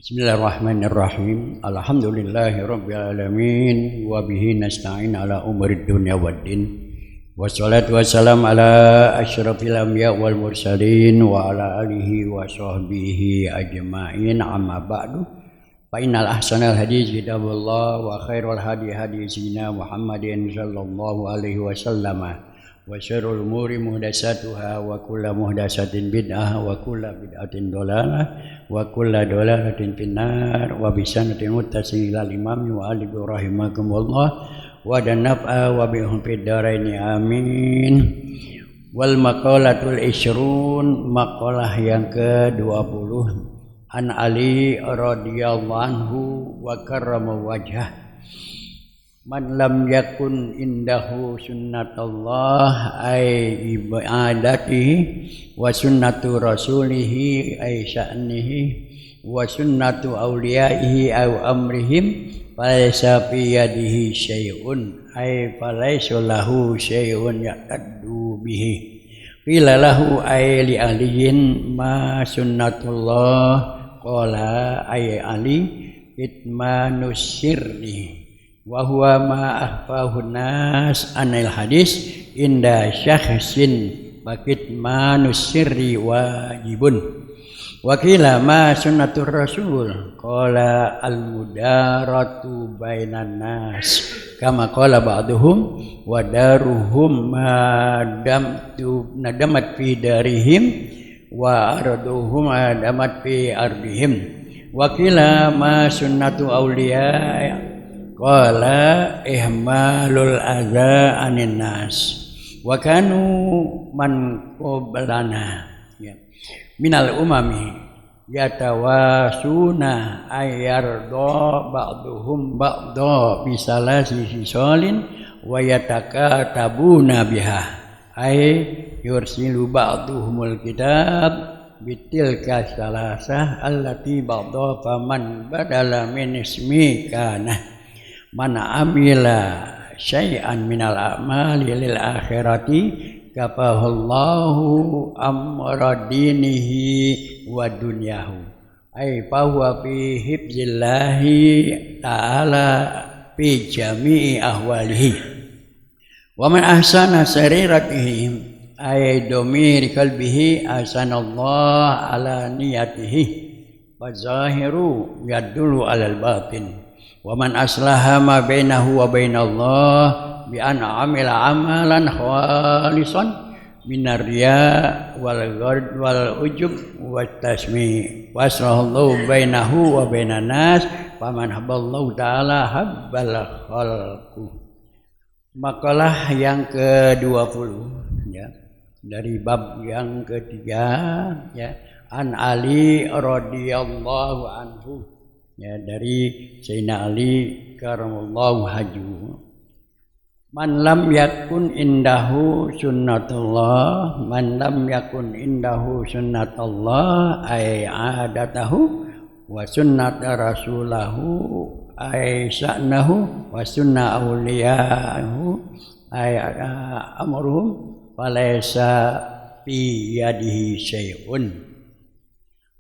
Bismillahirrahmanirrahim. Alhamdulillahirabbil alamin wa bihi nasta'in ala umurid dunya waddin. Wassalatu wassalam ala asyrafil anbiya wal mursalin wa ala alihi wa sahbihi ajma'in, amma ba'du. Fa innal ahsanal hadis kitabullah wa khairul hadi hadi sayyidina Muhammadin sallallahu alaihi wasallam. Wa syarrul umuri muhdatsatuha wa kullu muhdatsatin bid'ah wa kullu bid'atin dhalalah wa kullu dhalalatin finnar wa bisanatin muttasil ilal imam wa ali rahimakumullah wa danaf'a wa bihum fid dharaini amin. Wal maqalatul isyrun, maqalah yang ke-20, an Ali radhiyallahu anhu wa karrama wajhah. Man lam yakun indahu sunnatullah ay ibadatihi wa sunnatu rasulihi ay sya'nihi wa sunnatu awliyaihi aw amrihim falaysa fi yadihi syai'un ay falaysa lahu syai'un yaqaddu bihi. Qila lahu ay li aliyin ma sunnatullah, qala ay Ali itmanus sirri wa huwa ma akhfahu nas anil hadis inda syakhsin bakit manus sirri wajibun. Wa qila ma sunnatur rasul, qala al mudaratu bainan nas kama qala ba'duhum wa daruhum madamtu nadamat fi darihim wa arduhum adamat fi ardihim. Wa qila ma sunnatu awliya, qala ihmalul adza anin nas wa kanu man qablana minal umami yatawasuna ayyarda ba'duhum ba'da bisalasi sisalin wa yatakatabuna biha ay yursilu ba'duhumul kitab bitilka salasah allati ba'da faman badala min ismi kana man amila syai'an minal a'mali lil akhirati kafahullahu amra dinihi wa dunyahu ay fahuwa fi hifzillahi ta'ala fi jami'i ahwalihi wa man ahsana sariratihi ay domir qalbihi ahsanallah ala niyatihi wa zahiru yadullu alal batin. Wa man aslaha ma bainahu wa bainallah bi an amila amalan khalisan minar riya wal ghad wal ujub wat tasmi wasrahallahu bainahu wa bainan nas faman haballahu ta'ala habbal khalqu. Makalah yang ke-20 ya, dari bab yang ketiga ya, an Ali radhiyallahu anhu ya, dari Sayyidina Ali karamallahu wajhahu. Man lam yakun indahu sunnatullah, man lam yakun indahu sunnatullah ay adatahu wa sunnat rasulahu ay sya'nahu wa sunnah awliyahu ay amruhum falaysa fi yadihi syai'un.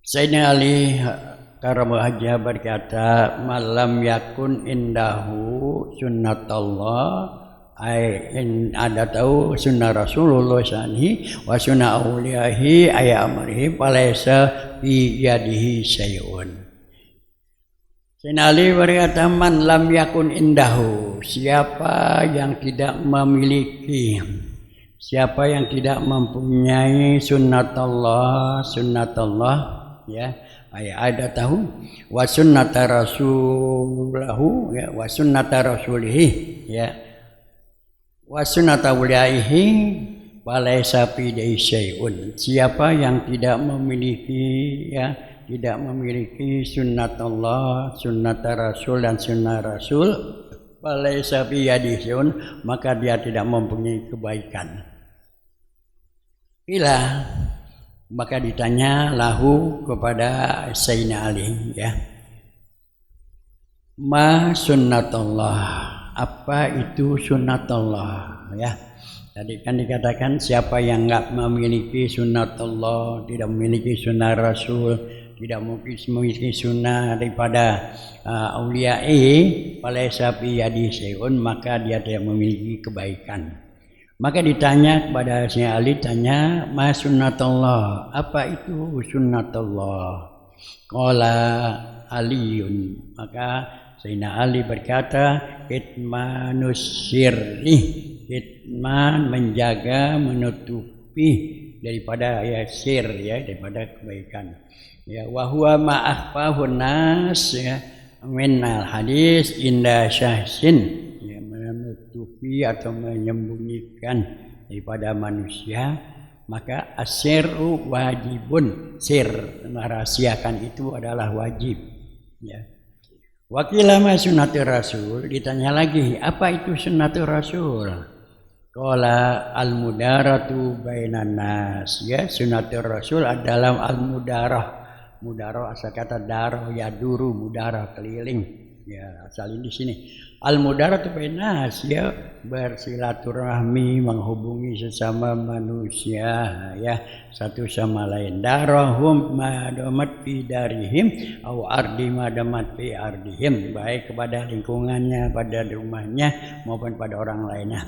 Sayyidina Ali karena Haji berkata, malam yakun indahu sunnatullah ay in ada tahu sunnah Rasulullah sani wa sunnah awliyahi ay amrihi falaysa fi yadihi syai'un. Sayyidina Ali berkata, man lam yakun indahu, siapa yang tidak memiliki, siapa yang tidak mempunyai sunnatullah ya, ay ada tahu wa sunnata rasulahu ya, wa sunnata rasulihi ya, wa sunnata ulaihi walaysa fi syai'un. Siapa yang tidak memiliki ya, tidak memiliki sunnatullah, sunnata rasul dan sunnah rasul, walaysa fi syai'un, maka dia tidak mempunyai kebaikan. Ila maka ditanya lahu kepada Sayyidina Ali ya, ma sunnatullah, apa itu sunnatullah ya. Tadi kan dikatakan siapa yang enggak memiliki sunnatullah, tidak memiliki sunnah Rasul, tidak memiliki sunnah daripada auliya'i falaisa fi yadi syai'un, maka dia tidak memiliki kebaikan. Maka ditanya kepada Sayyidina Ali, tanya, ma sunnatullah, apa itu sunnatullah? Qala Aliun, maka Sayyidina Ali berkata, kitmanus sirri, kitman menjaga, menutupi daripada ya sir, ya daripada kebaikan. Ya wa huwa ma akhfahun nas ya minal hadis inda syahsin, ya menutupi atau menyembunyikan daripada manusia. Maka asirru wajibun, sir merahasiakan itu adalah wajib, ya. Wakila ma sunnatur rasul, ditanya lagi, apa itu sunnatur rasul? Qala al-mudaratu bainan nas, ya sunnatur rasul adalah al-mudarah. Mudarah asal kata darah, ya duru, mudarah keliling, ya asalin di sini. Al-mudaratu bainan nas, ya bersilaturahmi, menghubungi sesama manusia, ya satu sama lain. Darahum madamat fi darihim au ardi madamat fi ardihim, baik kepada lingkungannya, pada rumahnya maupun pada orang lainnya.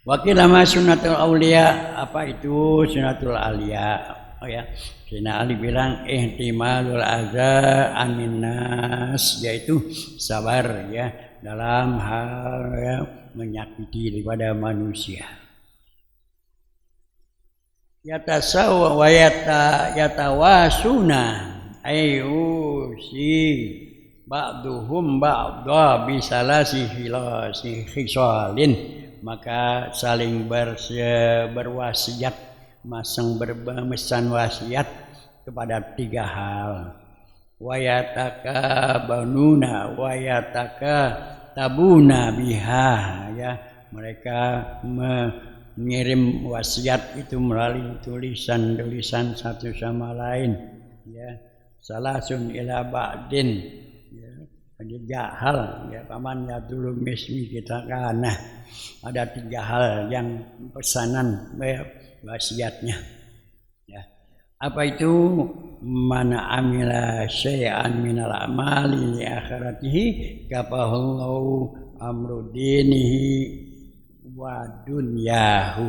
Wakil lama sunnatul aulia, apa itu sunnatul aulia? Oh ya, Sayyidina Ali bilang ihtimalul adza anin nas, yaitu sabar ya dalam hal ya, menyakiti daripada manusia. Yatasawa wa yatawasuna ayu si ba'duhum ba'dha bisalasi filasi khisalin, maka saling berwasiat, masang bermesan wasiat kepada tiga hal. Wayataka banuna wayataka tabuna biha, ya mereka mengirim wasiat itu melalui tulisan-tulisan satu sama lain, ya salasun ila ba'din, ya tiga hal, ya paman ya dulu mismi kita kana, ada tiga hal yang pesanan wasiatnya, ya apa itu? Mana amila syai'an minal amali li akhiratihi kafahullahu amru dinihi wa dunyahu.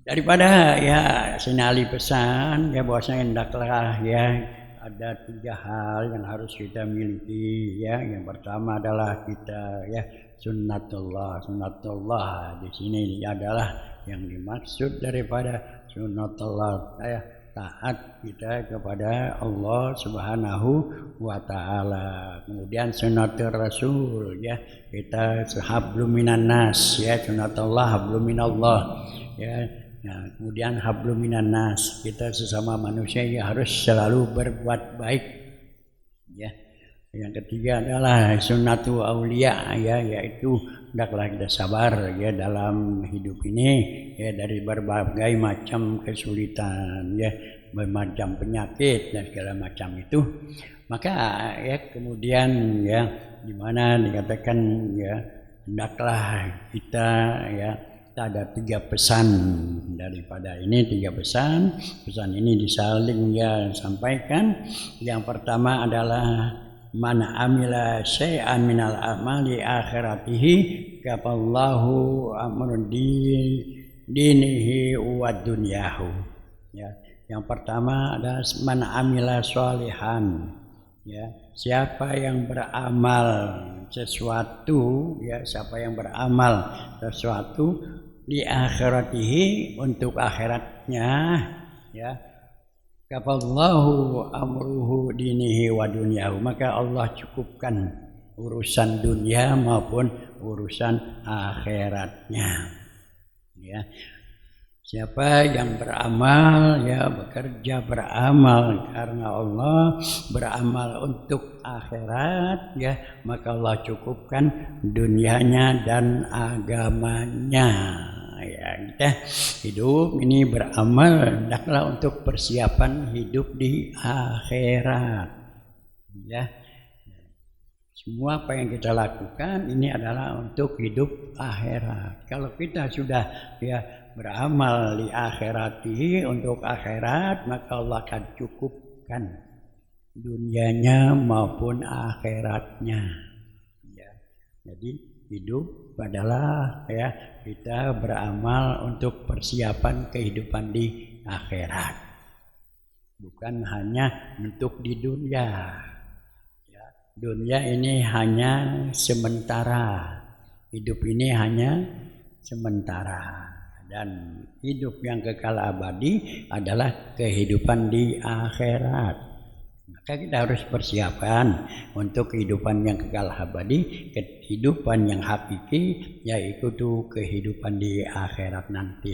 Daripada ya Sinali pesan ya bahwasanya hendaklah ya ada tiga hal yang harus kita miliki, ya yang pertama adalah kita ya sunnatullah. Sunnatullah di sini adalah yang dimaksud daripada sunnatullah, ya taat kita kepada Allah Subhanahu wa taala. Kemudian sunnatur rasul, ya kita hablum minan nas, ya sunnatullah hablum minallah, ya. Nah, kemudian hablum minan nas, kita sesama manusia ya harus selalu berbuat baik, ya. Yang ketiga adalah sunnatu aulia, ya yaitu hendaklah kita sabar ya dalam hidup ini ya dari berbagai macam kesulitan, ya bermacam penyakit dan segala macam itu. Maka ya kemudian ya di mana dikatakan ya hendaklah kita ya ada tiga pesan daripada ini, tiga pesan ini disaling ya sampaikan. Yang pertama adalah man amila syai'an minal amali akhiratihi kafallahu amrun dinihi wa dunyahu, ya yang pertama adalah man amila sholihan, ya siapa yang beramal sesuatu, ya siapa yang beramal sesuatu di akhiratihi untuk akhiratnya, ya kafallahu amruhu dinihi wa dunyahu, maka Allah cukupkan urusan dunia maupun urusan akhiratnya, ya siapa yang beramal ya bekerja beramal karena Allah, beramal untuk akhirat, ya maka Allah cukupkan dunianya dan agamanya. Ya kita hidup ini beramal hendaklah untuk persiapan hidup di akhirat, ya semua apa yang kita lakukan ini adalah untuk hidup akhirat. Kalau kita sudah ya beramal di akhirati untuk akhirat, maka Allah akan cukupkan cukupkan dunianya maupun akhiratnya. Ya. Jadi hidup adalah ya kita beramal untuk persiapan kehidupan di akhirat, bukan hanya untuk di dunia. Ya. Dunia ini hanya sementara, hidup ini hanya sementara, dan hidup yang kekal abadi adalah kehidupan di akhirat. Maka kita harus persiapan untuk kehidupan yang kekal abadi, kehidupan yang hakiki, yaitu tuh kehidupan di akhirat nanti.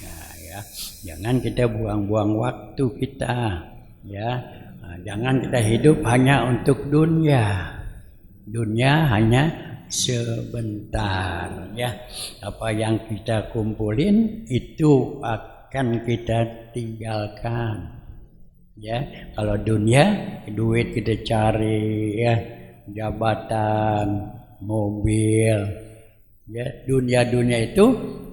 Ya. Jangan kita buang-buang waktu kita, ya. Nah, jangan kita hidup hanya untuk dunia. Dunia hanya sebentar, ya. Apa yang kita kumpulin itu akan kita tinggalkan. Ya, kalau dunia, duit kita cari, ya, jabatan, mobil, ya, dunia itu,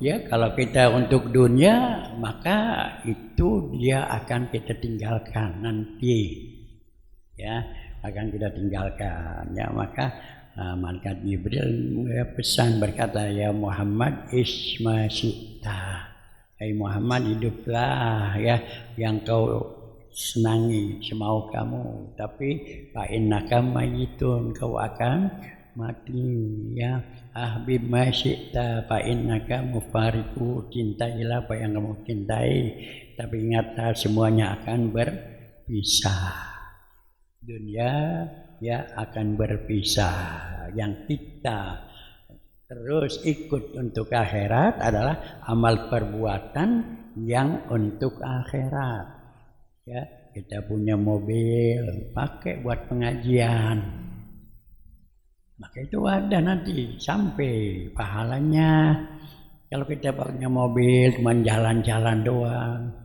ya, kalau kita untuk dunia, maka itu dia akan kita tinggalkan nanti, ya, akan kita tinggalkan, ya. Maka malaikat Jibril pesan berkata, ya Muhammad isma syi'ta, hai Muhammad hiduplah ya yang kau senangi semau kamu, tapi fa innaka mayyitun, kau akan mati, ya. Ahbib ma syi'ta fa innaka mufariqu, cintailah apa yang kamu cintai, tapi ingatlah semuanya akan berpisah. Dunia ya akan berpisah. Yang kita terus ikut untuk akhirat adalah amal perbuatan yang untuk akhirat. Ya, kita punya mobil, pakai buat pengajian. Maka itu ada nanti sampai pahalanya. Kalau kita punya mobil cuma jalan-jalan doang,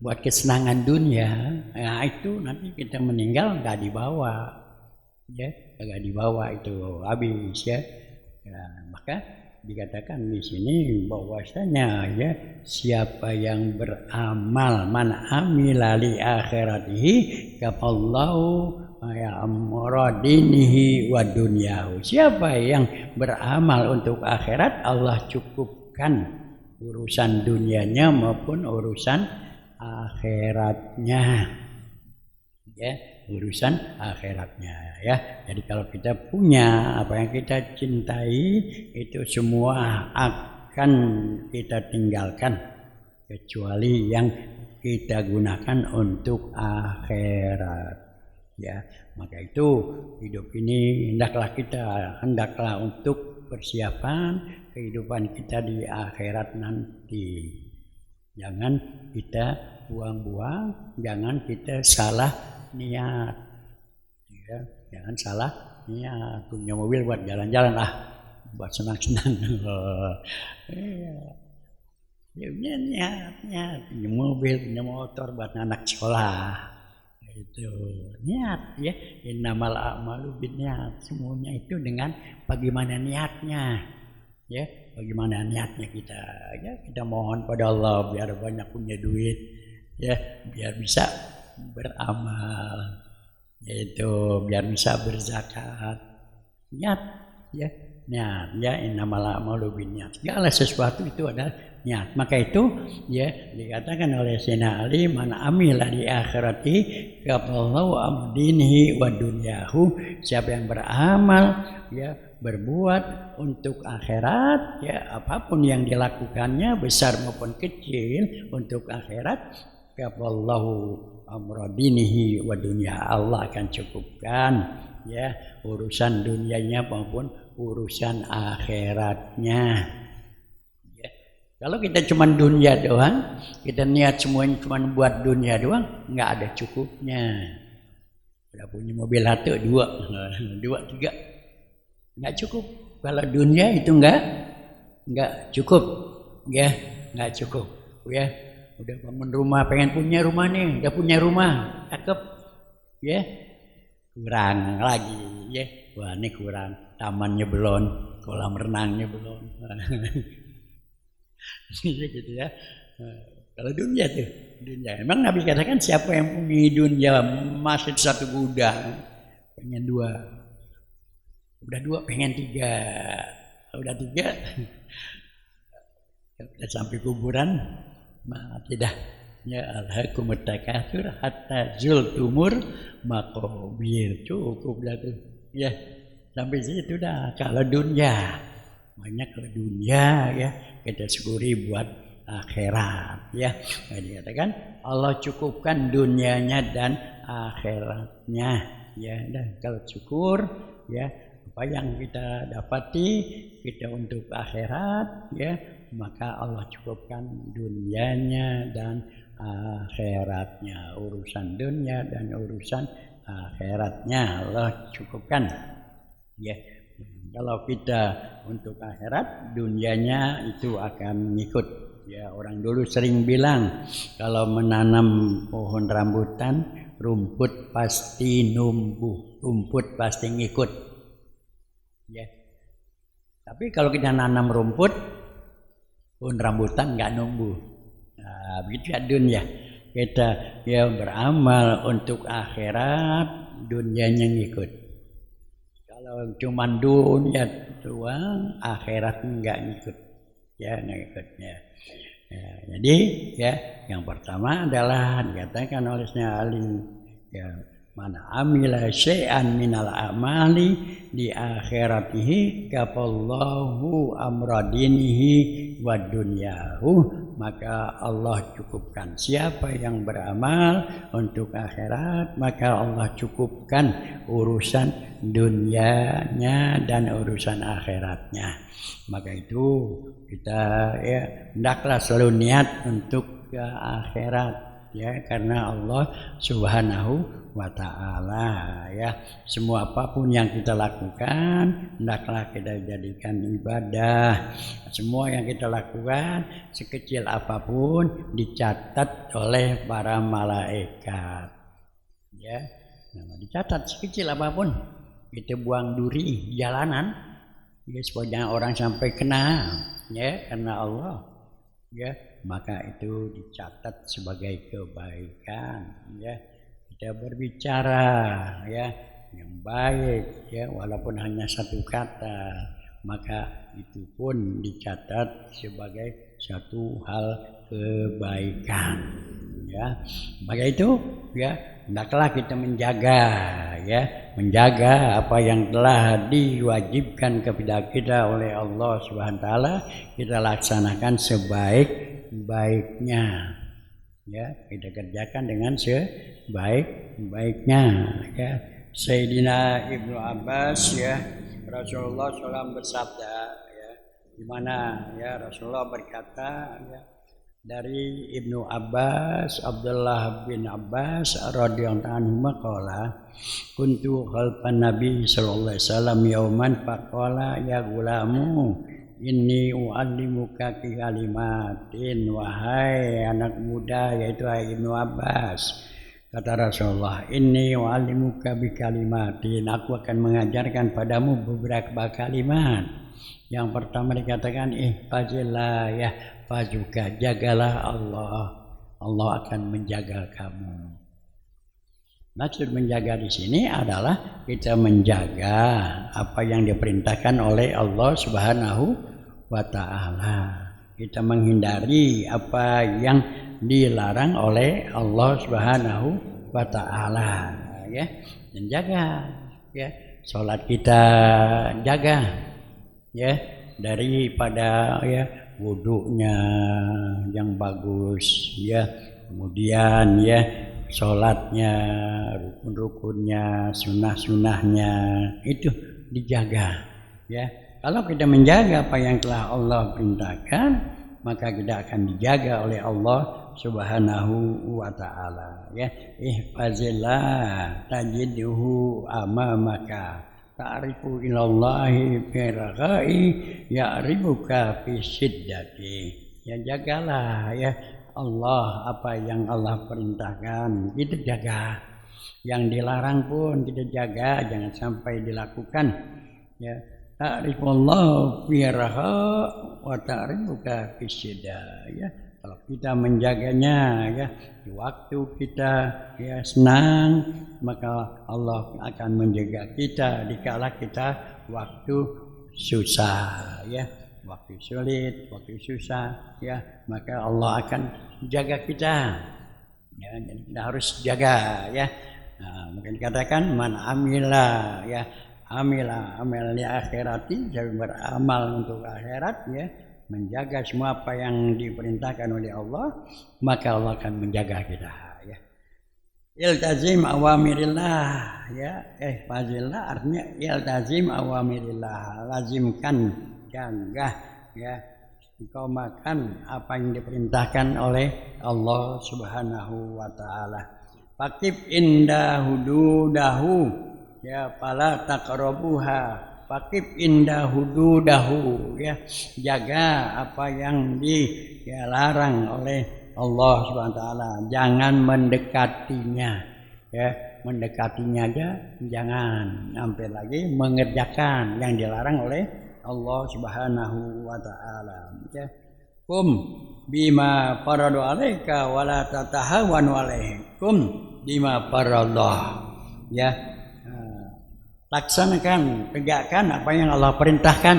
buat kesenangan dunia, nah itu nanti kita meninggal nggak dibawa, ya, nggak dibawa itu habis, ya. Maka dikatakan di sini bahwasanya ya siapa yang beramal man amila li akhiratihi kafallahu ya amradinihi wa dunyahu. Siapa yang beramal untuk akhirat, Allah cukupkan urusan dunianya maupun urusan akhiratnya, ya, urusan akhiratnya, ya. Jadi kalau kita punya apa yang kita cintai, itu semua akan kita tinggalkan kecuali yang kita gunakan untuk akhirat, ya. Maka itu hidup ini hendaklah untuk persiapan kehidupan kita di akhirat nanti. Jangan kita buang-buang, jangan kita salah niat, ya. Jangan salah niat. Punya mobil buat jalan-jalan, buat senang-senang. Ya punya niat, punya mobil, punya motor buat anak sekolah, itu niat, ya. Innamal a'malu binniyat, semuanya itu dengan bagaimana niatnya, ya. Bagaimana niatnya kita, ya. Kita mohon pada Allah biar banyak punya duit, ya, biar bisa beramal, yaitu biar bisa berzakat. Niat, ya, niat, ya. Innamal a'malu binniyat, segala sesuatu itu adalah niat. Maka itu ya dikatakan oleh Sayyidina Ali, man amila di akhirati kafallahu amdinihi wa dunyahu. Siapa yang beramal, ya, berbuat untuk akhirat, ya, apapun yang dilakukannya besar maupun kecil untuk akhirat, kafallahu amradinihi wa dunya, Allah akan cukupkan, ya, urusan dunianya maupun urusan akhiratnya, ya. Kalau kita cuma dunia doang, kita niat semuanya cuma buat dunia doang, nggak ada cukupnya. Udah punya mobil satu, dua, tiga, nggak cukup. Kalau dunia itu nggak cukup, ya, nggak cukup, ya. Udah bangun rumah, pengen punya rumah nih, udah punya rumah, cakep, ya, kurang lagi, ya. Wah, ini kurang, tamannya belum, kolam renangnya belum, gitu, ya. Kalau dunia tuh, dunia. Emang Nabi katakan siapa yang punya dunia masih satu gudang, pengen dua, udah dua pengen tiga, udah tiga, udah sampai kuburan, mati dah. Ya alhaakumut takatsur hatta zultumur maqabir. Cukup dah tuh. Ya, sampai situ dah. Kalau dunia banyak, kalau dunia ya kita syukuri buat akhirat ya. Nah, dikatakan Allah cukupkan dunianya dan akhiratnya ya. Dan kalau syukur ya, apa yang kita dapati kita untuk akhirat ya, maka Allah cukupkan dunianya dan akhiratnya. Urusan dunia dan urusan akhiratnya Allah cukupkan ya. Kalau kita untuk akhirat, dunianya itu akan ngikut ya. Orang dulu sering bilang kalau menanam pohon rambutan, rumput pasti numbuh, rumput pasti ngikut ya. Tapi kalau kita nanam rumput, pohon rambutan nggak numbuh. Nah, begitu ya dunia. Kita ya beramal untuk akhirat, dunianya ngikut. Kalau cuma dunia doang, akhirat nggak ngikut, ya nggak ngikut ya. Ya. Jadi ya yang pertama adalah dikatakan oleh Sayyidina Ali, ya mana amila syai'an minal amali di akhiratihi kafallahu amradinihi wa dunyahu, maka Allah cukupkan. Siapa yang beramal untuk akhirat, maka Allah cukupkan urusan dunianya dan urusan akhiratnya. Maka itu kita ya hendaklah selalu niat untuk ke akhirat ya, karena Allah Subhanahu wa ta'ala ya. Semua apapun yang kita lakukan hendaklah kita jadikan ibadah. Semua yang kita lakukan sekecil apapun dicatat oleh para malaikat ya. Nah, dicatat sekecil apapun. Kita buang duri di jalanan ya, supaya orang sampai kena ya, karena Allah ya, maka itu dicatat sebagai kebaikan ya. Kita berbicara ya yang baik ya, walaupun hanya satu kata, maka itu pun dicatat sebagai satu hal kebaikan ya. Maka itu ya hendaklah kita menjaga ya, menjaga apa yang telah diwajibkan kepada kita oleh Allah Subhanahu wa taala, kita laksanakan sebaik-baiknya ya, kita kerjakan dengan sebaik-baiknya ya. Sayyidina Ibnu Abbas ya, Rasulullah SAW bersabda ya, di mana ya Rasulullah berkata ya, dari Ibnu Abbas, Abdullah bin Abbas radhiyallahu anhu qala kuntu khalfan Nabi sallallahu alaihi wasallam yauman faqala ya gulamu inni u'allimuka kalimatin, wahai anak muda, yaitu Ibnu Abbas, kata Rasulullah, inni u'allimuka kalimatin, aku akan mengajarkan padamu beberapa kalimat. Yang pertama dikatakan ihfazillah ya fazuka, jagalah Allah, Allah akan menjaga kamu. Maksud menjaga di sini adalah kita menjaga apa yang diperintahkan oleh Allah Subhanahu wa ta'ala. Kita menghindari apa yang dilarang oleh Allah Subhanahu wa ta'ala ya. Dan jaga ya, salat kita jaga ya, daripada ya wudunya yang bagus ya, kemudian ya sholatnya, rukun-rukunnya, sunnah-sunnahnya itu dijaga ya. Kalau kita menjaga apa yang telah Allah perintahkan, maka kita akan dijaga oleh Allah Subhanahu wa ta'ala ya. Ihfazillah tajidhu amamaka ta'rifu ilallahi fi raghai ya'rifuka fi syiddati. Ya jagalah ya Allah, apa yang Allah perintahkan kita jaga, yang dilarang pun kita jaga, jangan sampai dilakukan ya. Ta'rifullahu fi raha wa ta'rifuka fi syiddah ya. Kalau kita menjaganya ya, di waktu kita ya senang, maka Allah akan menjaga kita dikala kita waktu susah ya, waktu sulit, waktu susah ya, maka Allah akan jaga kita. Ya, jadi kita harus jaga ya. Nah, mungkin dikatakan man amila ya, amila amal li akhirati, jadi beramal untuk akhirat ya, menjaga semua apa yang diperintahkan oleh Allah, maka Allah akan menjaga kita ya. Iltazim awamirillah ya, fazillah artinya iltazim awamirillah, lazimkan, jaga ya, engkau makan apa yang diperintahkan oleh Allah Subhanahu wa taala. Faqib inda hududahu ya, fala taqrabuha. Faqib inda hududahu ya, jaga apa yang dilarang oleh Allah Subhanahu wa taala, jangan mendekatinya ya, mendekatinya aja jangan, sampai lagi mengerjakan yang dilarang oleh Allah Subhanahu wa taala ya. Bima faradu alaika wala tatahawanu alaikum bima faradah ya, laksanakan, tegakkan apa yang Allah perintahkan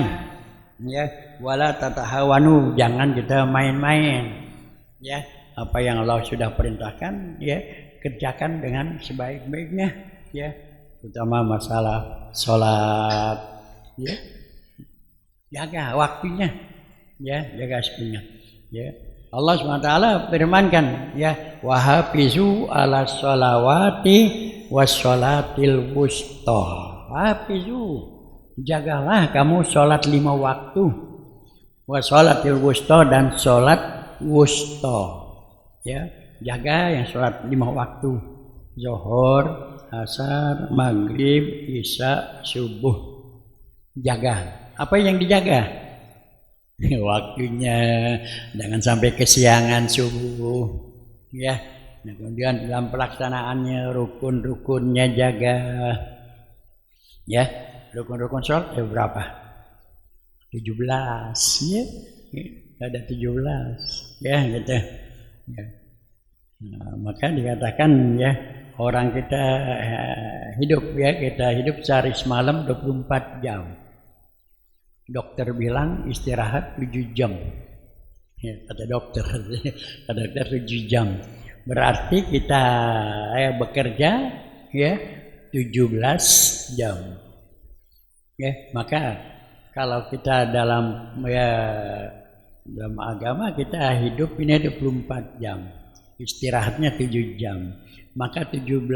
ya, wala tatahawanu, jangan kita main-main ya, apa yang Allah sudah perintahkan ya, kerjakan dengan sebaik-baiknya ya, terutama masalah sholat ya, jaga waktunya ya, jaga sepenuhnya ya. Allah SWT firmankan ya, wahafizu ala sholawati wassolatil wusta. Hafizu, jagalah kamu sholat 5 waktu, wassolatil wusta, dan sholat wusta ya, jaga yang sholat 5 waktu, zuhur, asar, maghrib, isya, subuh, jaga. Apa yang dijaga? Waktunya, jangan sampai kesiangan subuh ya. Nah, kemudian dalam pelaksanaannya rukun-rukunnya jaga ya. Rukun-rukun sholat berapa? 17 ya, ada 17 ya gitu ya. Nah, maka dikatakan ya, orang kita hidup ya, kita hidup sehari semalam 24 jam. Dokter bilang istirahat 7 jam ya, kata dokter kata dokter 7 jam, berarti kita bekerja ya 17 jam ya. Maka kalau kita dalam dalam agama kita hidup ini 24 jam, istirahatnya 7 jam, maka 17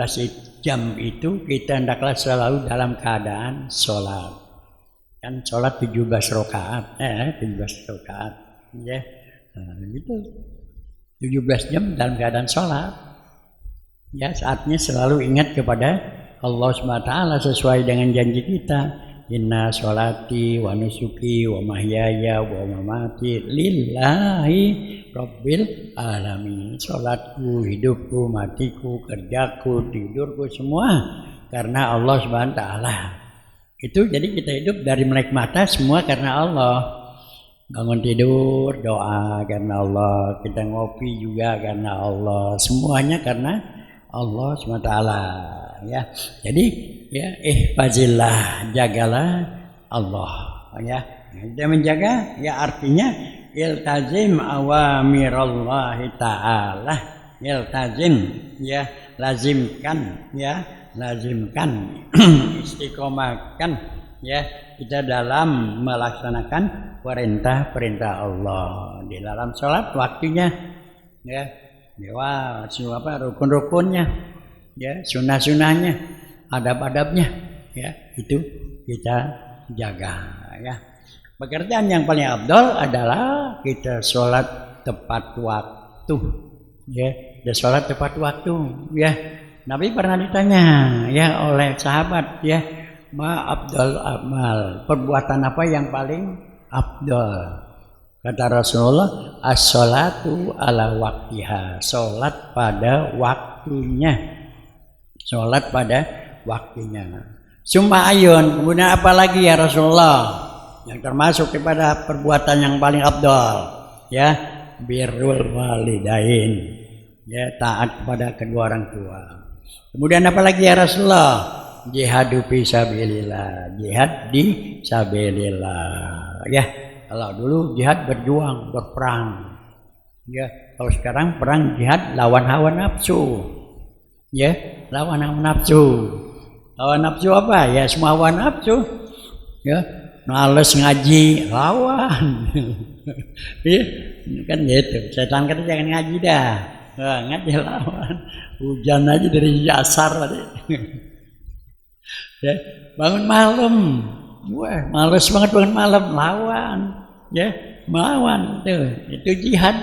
jam itu kita hendaklah selalu dalam keadaan sholat. Kan sholat 17 rakaat, 17 rakaat ya, nah, gitu 17 jam dalam keadaan sholat ya. Saatnya selalu ingat kepada Allah SWT sesuai dengan janji kita, inna sholati wa nusuki wa mahyaya wa mamati lillahi rabbil alamin. Sholatku, hidupku, matiku, kerjaku, tidurku, semua karena Allah SWT. Itu jadi kita hidup dari melek mata semua karena Allah. Bangun tidur doa karena Allah, kita ngopi juga karena Allah, semuanya karena Allah SWT ya. Jadi ya ihfazillah, jagalah Allah ya. Kita menjaga ya artinya iltazim awamirallahi ta'ala, iltazim ya, lazimkan ya, lazimkan istiqomahkan ya kita dalam melaksanakan perintah-perintah Allah di dalam sholat waktunya ya, dewa apa rukun-rukunnya ya, sunnah-sunnahnya, adab-adabnya ya, itu kita jaga ya. Pekerjaan yang paling abdol adalah kita sholat tepat waktu ya, kita sholat tepat waktu ya. Nabi pernah ditanya ya oleh sahabat ya, ma abdul amal, perbuatan apa yang paling abdul? Kata Rasulullah, as-sholatu ala waktiha, sholat pada waktunya, sholat pada waktunya. Summa ayun, kemudian apa lagi ya Rasulullah yang termasuk kepada perbuatan yang paling abdul ya? birrul walidain, ya taat kepada kedua orang tua. Kemudian apa lagi ya Rasulullah? Jihadu fi sabilillah, jihad di sabilillah. Ya, kalau dulu jihad berjuang, berperang. Ya, kalau sekarang perang jihad lawan hawa nafsu. Ya, lawan hawa nafsu. Hawa nafsu apa? Ya semua hawa nafsu. Ya, males ngaji, lawan. Ya, kan gitu. Setan kata jangan ngaji dah. Nah, ngaji lawan. Hujan aja dari asar tadi. Ya, bangun malam. Wah, males banget bangun malam, lawan. Ya, melawan itu jihad.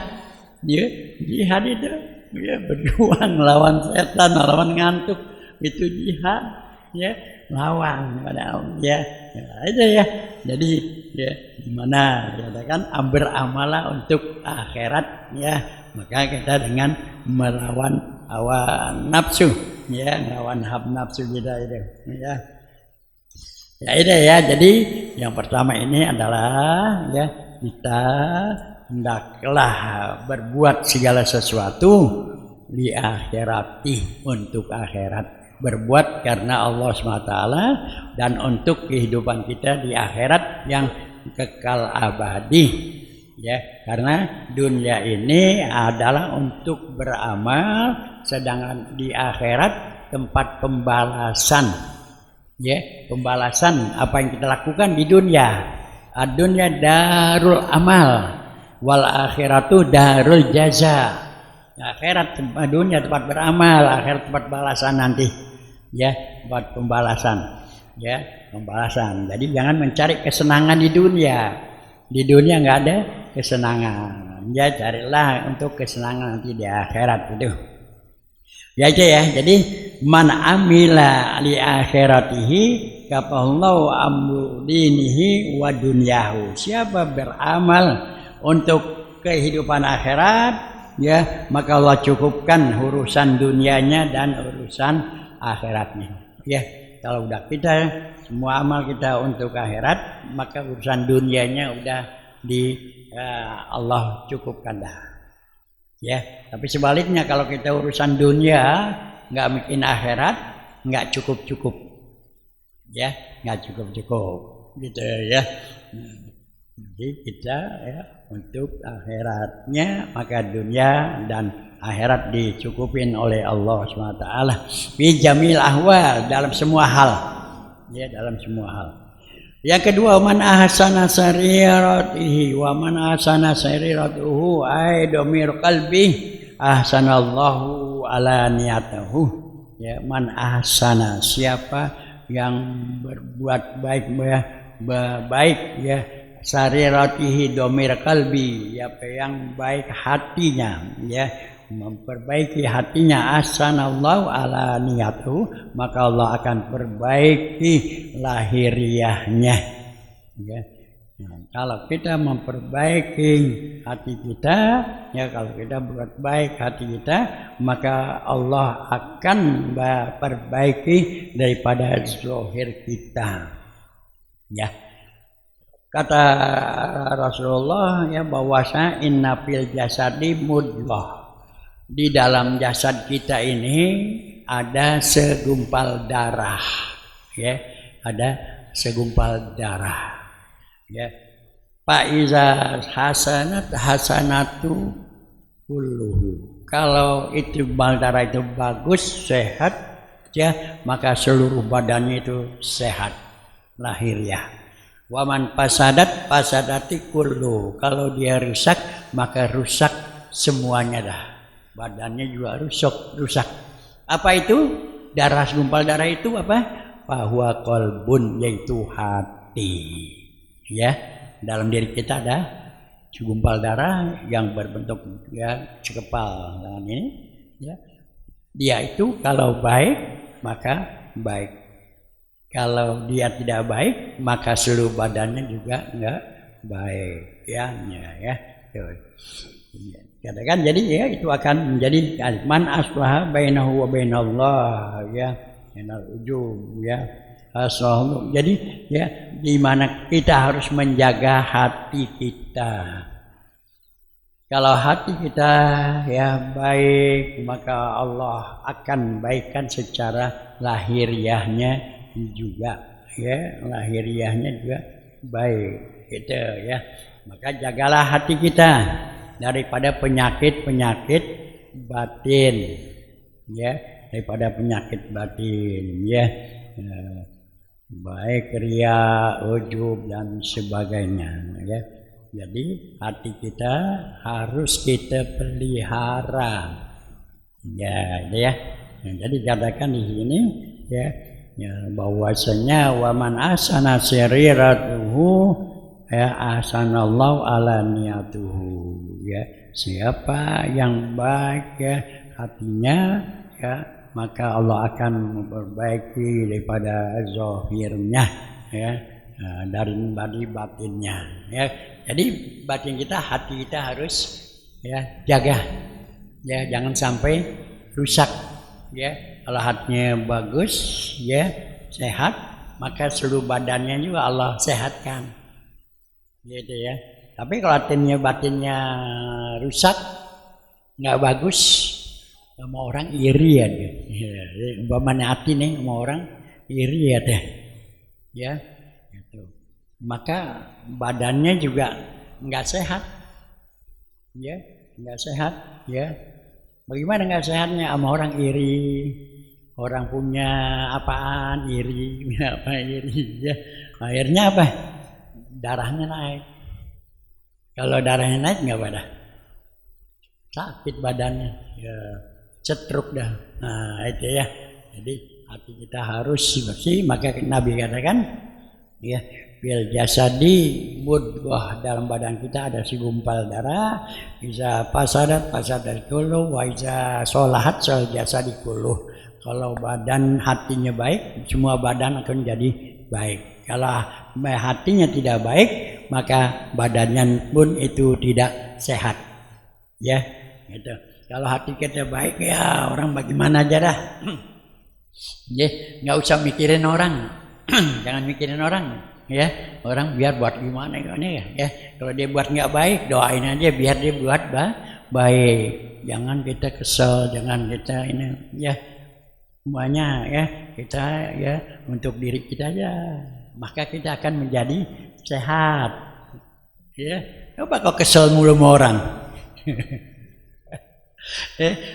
Ya, jihad itu ya berjuang lawan setan, lawan ngantuk, itu jihad. Ya, lawan padahal ya itu ya. Jadi ya gimana ya kan beramallah untuk akhirat ya, maka kita dengan melawan hawa nafsu ya, melawan hawa nafsu kita itu ya. Ya itu ya. Jadi yang pertama ini adalah ya kita hendaklah berbuat segala sesuatu di akhirati, untuk akhirat. Berbuat karena Allah SWT dan untuk kehidupan kita di akhirat yang kekal abadi. Ya, karena dunia ini adalah untuk beramal, sedangkan di akhirat tempat pembalasan. Ya, pembalasan apa yang kita lakukan di dunia. Ad-dunya darul amal, wal akhiratu darul jaza. Akhirat tempat dunia tempat beramal, akhirat tempat balasan nanti. Ya, tempat pembalasan. Ya, pembalasan. Jadi jangan mencari kesenangan di dunia. Di dunia nggak ada kesenangan. Ya, carilah untuk kesenangan nanti di akhirat itu. Ya aja ya. Jadi man amila li akhiratihi kafallahu amru dinihi wa dunyahu. Siapa beramal untuk kehidupan akhirat, ya maka Allah cukupkan urusan dunianya dan urusan akhiratnya. Ya, kalau udah kita semua amal kita untuk akhirat, maka urusan dunianya udah di Allah cukupkan dah. Ya, tapi sebaliknya kalau kita urusan dunia nggak bikin akhirat, nggak cukup. Ya, nggak cukup gitu ya. Jadi kita ya untuk akhiratnya, maka dunia dan akhirat dicukupin oleh Allah SWT. Fi jamil ahwal, dalam semua hal. Ya, dalam semua hal. Yang kedua, man ahsana sariratihi wa man ahsana sariratuhu ay domir qalbi ahsanallahu ala niyatahu. Ya, man ahsana, siapa yang berbuat baik ya sariratihi domir kalbi, ya yang baik hatinya, ya memperbaiki hatinya, ahsanallahu ala niyatuhu, maka Allah akan perbaiki lahiriahnya. Ya. Nah, kalau kita memperbaiki hati kita, ya kalau kita buat baik hati kita, maka Allah akan memperbaiki daripada zahir kita. Ya. Kata Rasulullah ya bahwasanya inna fil jasadi mudghah. Di dalam jasad kita ini ada segumpal darah. Ya, ada segumpal darah. Ya. Fa iza hasanatu kulluhu. Kalau itu bal darah itu bagus, sehat, ya, maka seluruh badannya itu sehat, lahiriah. Waman pasadati kullu. Kalau dia rusak, maka rusak semuanya dah. Badannya juga rusak. Apa itu? Darah, segumpal darah itu apa? Bahwa qalbun, yaitu hati. Ya, dalam diri kita ada segumpal darah yang berbentuk ya sekepal dengan ini. Ya, dia itu kalau baik maka baik. Kalau dia tidak baik, maka seluruh badannya juga enggak baik. Ya. Katakan jadi ya itu akan menjadi man aslaha bainahu wa bainallah, ya, minal ujub, ya. Asal. Jadi ya di mana kita harus menjaga hati kita. Kalau hati kita ya baik, maka Allah akan baikkan secara lahiriahnya juga, ya lahiriahnya juga baik, gitu ya. Maka jagalah hati kita daripada penyakit-penyakit batin, ya, daripada penyakit batin, ya. Baik ria, ujub dan sebagainya, ya. Jadi hati kita harus kita pelihara, ya, ya. Jadi katakan di sini, ya, bahwasanya waman asana siriratuhu, ya ahsanallahu ala niyatuhu, ya. Siapa yang baik ya hatinya, ya, maka Allah akan memperbaiki daripada zahirnya, ya. Dari batinnya, ya. Jadi batin kita, hati kita harus ya jaga, ya, jangan sampai rusak, ya. Kalau hatinya bagus, ya, sehat, maka seluruh badannya juga Allah sehatkan, gitu ya. Tapi kalau hatinya batinnya rusak, nggak bagus, sama orang iri ya dia. Umpamanya hati nih sama orang iri ya deh, ya. Maka badannya juga nggak sehat, ya, nggak sehat, ya. Bagaimana nggak sehatnya? Sama orang iri, orang punya apaan iri, apa iri, ya. Akhirnya apa? Darahnya naik. Kalau darahnya naik nggak pada sakit badannya, ya, cetruk dah. Nah itu ya. Jadi hati kita harus bersih. Maka Nabi katakan, ya, bil jasadi mudghah, dalam badan kita ada segumpal darah, bisa pasadat kullu, wa iza sholahat shol jasadi kullu. Kalau badan hatinya baik, semua badan akan jadi baik. Kalau hatinya tidak baik, maka badannya pun itu tidak sehat, ya, gitu. Kalau hati kita baik, ya orang bagaimana aja dah, ya, nggak usah mikirin orang, jangan mikirin orang. Ya, orang biar buat gimana ya. Kalau dia buat nggak baik, doain aja biar dia buat baik. Jangan kita kesel, jangan kita ini, ya. Semuanya ya kita ya untuk diri kita aja. Maka kita akan menjadi sehat. Ya, coba kau kesel mulu sama orang.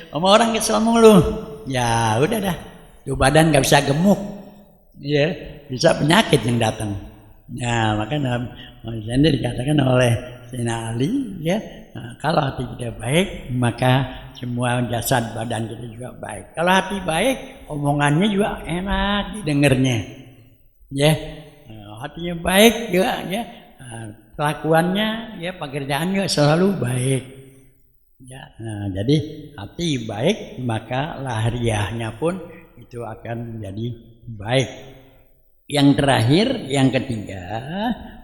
Sama orang kesel mulu. Ya udah dah. Tuh badan nggak bisa gemuk. Ya, bisa penyakit yang datang. Nah, maka sendiri dikatakan oleh Sayyidina Ali, ya, kalau hati kita baik, maka semua jasad badan kita juga baik. Kalau hati baik, omongannya juga enak didengarnya, ya. Hatinya baik juga, ya, kelakuannya, ya, pekerjaan juga selalu baik, ya. Nah, jadi hati baik, maka lahiriahnya pun itu akan menjadi baik. Yang terakhir, yang ketiga,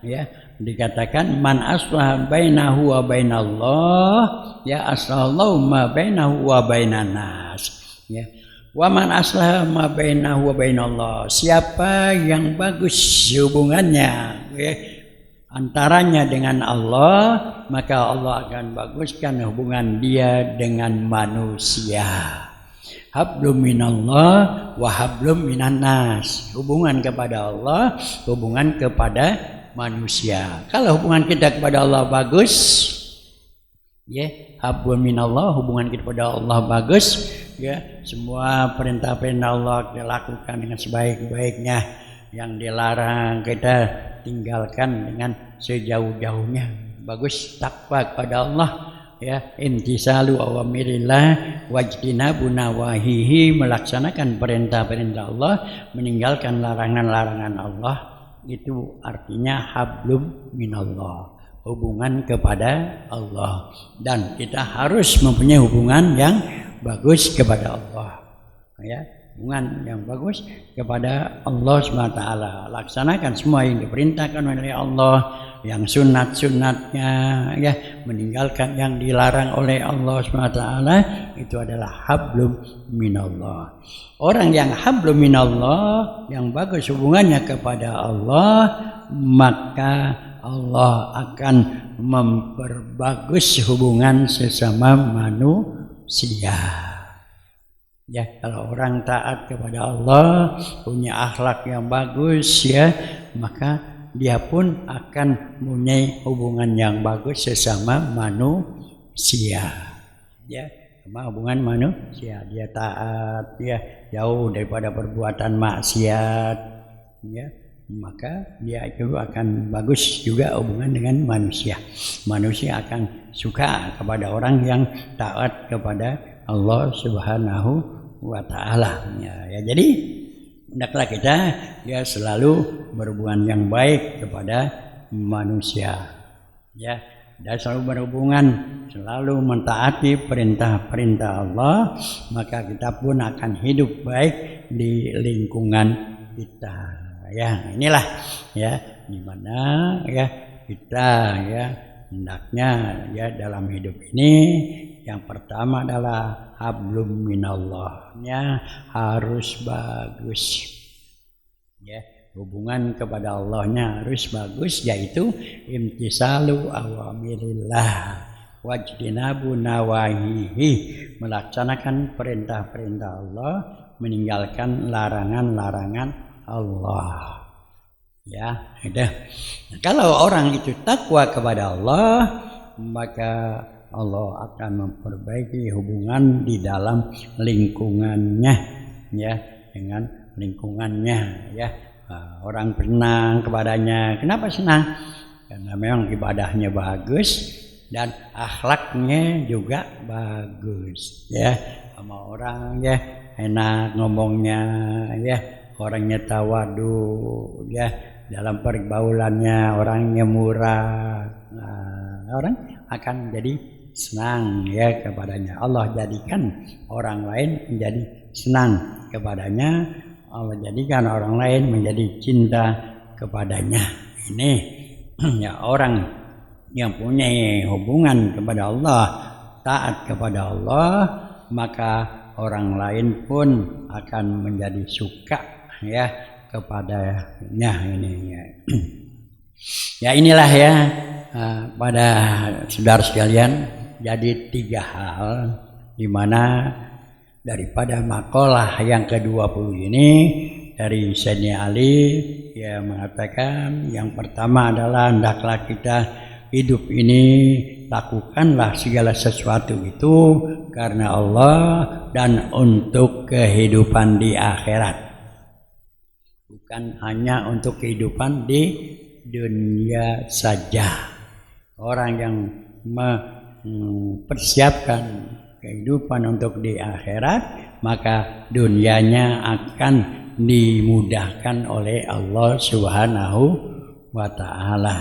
ya, dikatakan man aslah bainahu wa bainallah, ya aslallahu ma bainahu wa bainanas, ya. Wa man aslah ma bainahu wa bainallah, siapa yang bagus hubungannya, ya, antaranya dengan Allah, maka Allah akan baguskan hubungan dia dengan manusia. Hablum minallah wa hablum minan nas. Hubungan kepada Allah, hubungan kepada manusia. Kalau hubungan kita kepada Allah bagus, ya, hablum minallah, hubungan kita kepada Allah bagus, ya, semua perintah-perintah Allah kita lakukan dengan sebaik-baiknya, yang dilarang kita tinggalkan dengan sejauh-jauhnya. Bagus takwa kepada Allah, ya, intisalu awamirillah wajtinabu nawahihi, melaksanakan perintah-perintah Allah, meninggalkan larangan-larangan Allah. Itu artinya hablum minallah, hubungan kepada Allah. Dan kita harus mempunyai hubungan yang bagus kepada Allah, ya, hubungan yang bagus kepada Allah SWT. Laksanakan semua yang diperintahkan oleh Allah, yang sunat-sunatnya, ya, meninggalkan yang dilarang oleh Allah SWT. Itu adalah hablum minallah. Orang yang hablum minallah, yang bagus hubungannya kepada Allah, maka Allah akan memperbagus hubungan sesama manusia. Ya, kalau orang taat kepada Allah, punya akhlak yang bagus ya, maka dia pun akan mempunyai hubungan yang bagus sesama manusia. Ya, sama hubungan manusia, dia taat, ya, jauh daripada perbuatan maksiat, ya, maka dia itu akan bagus juga hubungan dengan manusia. Manusia akan suka kepada orang yang taat kepada Allah Subhanahu wa ta'ala. Ya, jadi hendaklah kita ya selalu berhubungan yang baik kepada manusia. Ya, dan selalu berhubungan, selalu mentaati perintah-perintah Allah, maka kita pun akan hidup baik di lingkungan kita. Ya, inilah ya dimana ya kita ya hendaknya ya dalam hidup ini yang pertama adalah hablum minallahnya harus bagus. Ya, hubungan kepada Allahnya harus bagus, yaitu imtisalu awamirillah wajtinabu nawahihi, melaksanakan perintah-perintah Allah, meninggalkan larangan-larangan Allah. Ya, itu. Nah, kalau orang itu takwa kepada Allah, maka Allah akan memperbaiki hubungan di dalam lingkungannya, ya, dengan lingkungannya, ya. Orang senang kepadanya. Kenapa senang? Karena memang ibadahnya bagus dan akhlaknya juga bagus, ya. Sama orang ya enak ngomongnya, ya. Orangnya tawadu, ya. Dalam pergaulannya orangnya murah. Nah, orang akan jadi senang ya kepadanya. Allah jadikan orang lain menjadi senang kepadanya. Allah jadikan orang lain menjadi cinta kepadanya. Ini ya orang yang punya hubungan kepada Allah, taat kepada Allah, maka orang lain pun akan menjadi suka ya kepadanya ini. Ya inilah ya pada saudara sekalian, jadi 3 hal di mana daripada makalah yang ke-20 ini dari Sayyidina Ali ya mengatakan yang pertama adalah hendaklah kita hidup ini lakukanlah segala sesuatu itu karena Allah dan untuk kehidupan di akhirat, bukan hanya untuk kehidupan di dunia saja. Orang yang mempersiapkan kehidupan untuk di akhirat, maka dunianya akan dimudahkan oleh Allah Subhanahu wa ta'ala.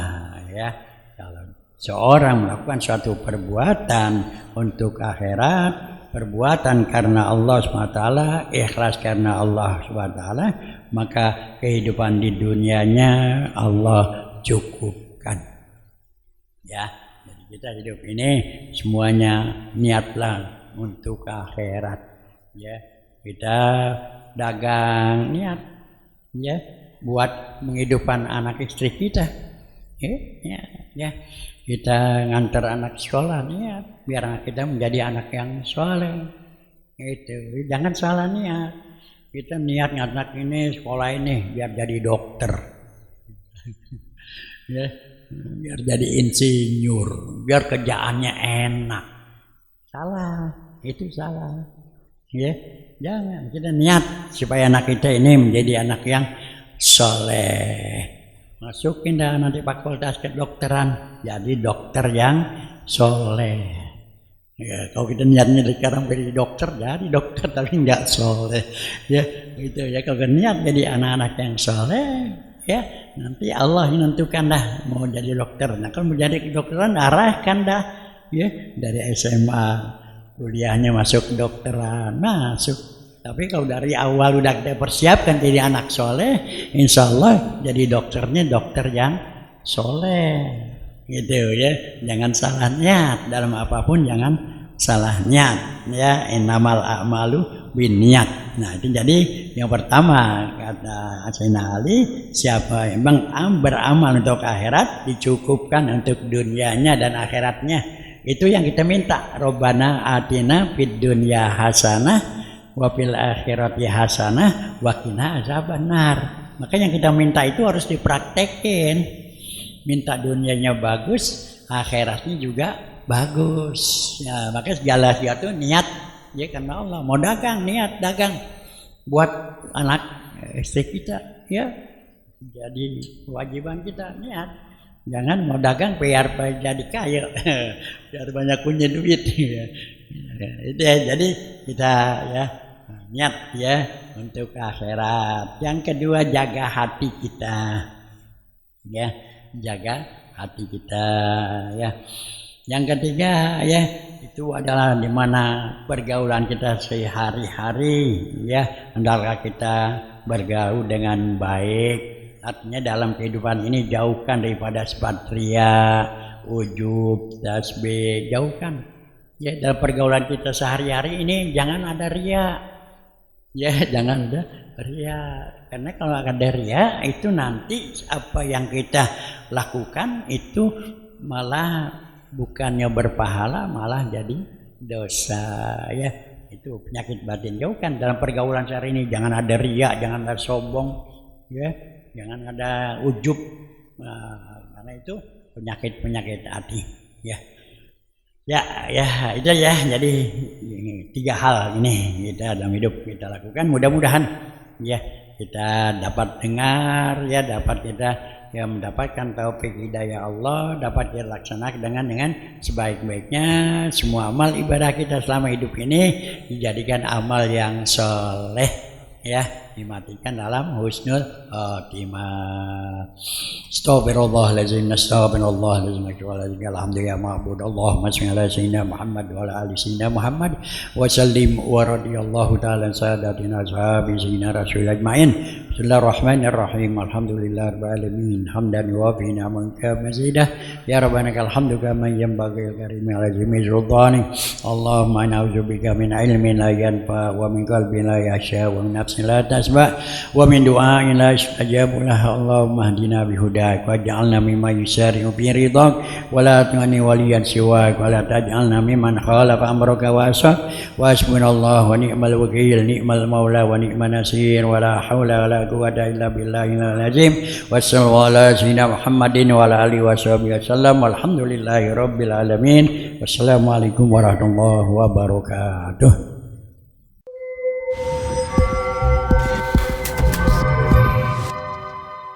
Ya, kalau seorang melakukan suatu perbuatan untuk akhirat, perbuatan karena Allah Subhanahu wa ta'ala, ikhlas karena Allah Subhanahu wa ta'ala, maka kehidupan di dunianya Allah cukupkan. Ya, jadi kita hidup ini semuanya niatlah untuk akhirat. Ya, kita dagang niat, ya, buat menghidupkan anak istri kita. Ya, kita ngantar anak sekolah niat, biar anak kita menjadi anak yang soleh. Itu, jangan salah niat. Kita niat anak ini sekolah ini biar jadi dokter. Ya. Biar jadi insinyur, biar kerjaannya enak. Salah, itu salah. Ya, jangan, kita niat supaya anak kita ini menjadi anak yang soleh. Masukin dah nanti fakultas kedokteran, jadi dokter yang soleh. Ya, kalau kita niatnya sekarang jadi dokter tapi nggak soleh. Ya, itu ya, kalau niat jadi anak-anak yang soleh. Ya, nanti Allah menentukan dah mau jadi dokter. Nah, kalau mau jadi kedokteran arahkan dah, ya, dari SMA kuliahnya masuk kedokteran masuk. Tapi kalau dari awal udah kita persiapkan jadi anak soleh, insya Allah jadi dokternya dokter yang soleh, gitu ya. Jangan salah niat dalam apapun, jangan salah niat ya, innamal a'malu binniyat. Nah itu jadi yang pertama kata Sayyidina Ali, siapa yang beramal untuk akhirat dicukupkan untuk dunianya dan akhiratnya. Itu yang kita minta. Robbana atina fid dunya hasanah wa fil akhirati hasanah wa qina azabannar. Maka yang kita minta itu harus dipraktekin. Minta dunianya bagus, akhiratnya juga bagus. Ya, maka segala sesuatu niat ya karena Allah. Mau dagang, niat dagang buat anak istri kita ya. Jadi kewajiban kita niat. Jangan mau dagang biar jadi kaya, biar banyak punya duit. Itu ya, jadi kita ya niat ya untuk akhirat. Yang kedua jaga hati kita, ya jaga hati kita ya. Yang ketiga ya itu adalah di mana pergaulan kita sehari-hari ya, hendaklah kita bergaul dengan baik. Artinya dalam kehidupan ini jauhkan daripada sifat ria, ujub, tasbih, jauhkan. Ya dalam pergaulan kita sehari-hari ini jangan ada ria. Ya jangan ada ria. Karena kalau ada ria itu nanti apa yang kita lakukan itu malah bukannya berpahala malah jadi dosa ya. Itu penyakit batin. Jauhkan dalam pergaulan sehari ini, jangan ada ria, jangan ada sombong ya. Jangan ada ujub, karena itu penyakit hati, ya. Ya, itu ya. Jadi 3 hal ini kita dalam hidup kita lakukan. Mudah-mudahan ya kita dapat dengar, ya dapat kita ya mendapatkan taufik hidayah Allah, dapat kita laksanakan dengan sebaik-baiknya. Semua amal ibadah kita selama hidup ini dijadikan amal yang soleh, ya. Dimatikan dalam husnul khotimah. Astaghfirullahaladzim, astaghfirullahaladzim, alhamdulillah ma'bud Allahumma shalli ala sayyidina Muhammad wa ala ali sayyidina Muhammad wa sallim wa radiyallahu ta'ala sadatina ashabi sayyidina rasul ajma'in. Bismillahirrahmanirrahim. Alhamdulillah rabbil alamin. Hamdan wa fi ni'man ka mazidah. Ya rabbana kal hamdu kama yanbaghi karim al-azimi sultani. Allahumma na'udzubika min ilmin la yanfa wa min qalbin la yasha wa min nafsin la tasba wa min du'ain la yustajabu lah. Allahumma hdina bihudak waj'alna mimman yusari'u fi ridhak wa la tu'ni waliyan siwak wa la taj'alna mimman khalafa amraka wa asak. Wa hasbunallahu wa ni'mal wakil, ni'mal maula wa ni'man nasir, wa la haula wa la quwwata illa billahil azim. Wassallallahu ala sayyidina Muhammadin wa ala alihi washabihi wasallam. Walhamdulillahi rabbil alamin. Wassalamualaikum warahmatullahi wabarakatuh.